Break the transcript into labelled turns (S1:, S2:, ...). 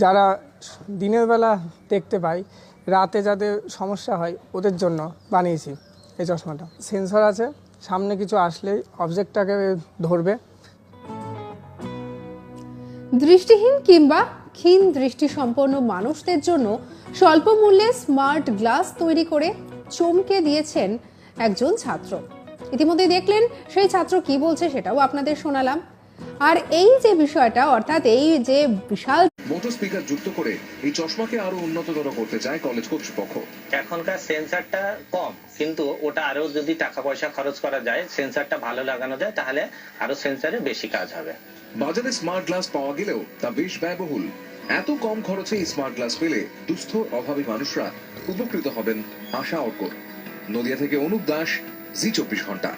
S1: যারা দিনের বেলা দেখতে পায়, রাতে যাদের সমস্যা হয় ওদের জন্য বানিয়েছি এই চশমাটা। সেন্সর আছে, সামনে কিছু আসলেই অবজেক্টটাকে ধরবে।
S2: দৃষ্টিহীন কিংবা ক্ষীণ দৃষ্টিসম্পন্ন মানুষদের জন্য স্বল্প মূল্যে স্মার্ট গ্লাস তৈরি করে চমকে দিয়েছেন একজন ছাত্র। ইতিমধ্যে দেখলেন সেই ছাত্র কি বলছে, সেটাও আপনাদের শোনালাম। আর এই যে বিষয়টা, অর্থাৎ এই যে বিশাল
S3: মোটর স্পিকার যুক্ত করে এই চশমাকে আরো উন্নততর করতে চায় কলেজ কর্তৃপক্ষ।
S4: এখনকার সেন্সারটা কম, কিন্তু ওটা আরো যদি টাকা পয়সা খরচ করা যায়, সেন্সারটা ভালো লাগানো যায়, তাহলে আরো সেন্সারে বেশি কাজ হবে।
S3: বাজারে স্মার্ট গ্লাস পাওয়া গেলেও তা বেশ ব্যয়বহুল। এত কম খরচে স্মার্ট গ্লাস পেলে দুস্থ অভাবী মানুষরা উপকৃত হবেন, আশা অর্ক। নদিয়া থেকে অনুপ দাস, জি 24 ঘন্টা।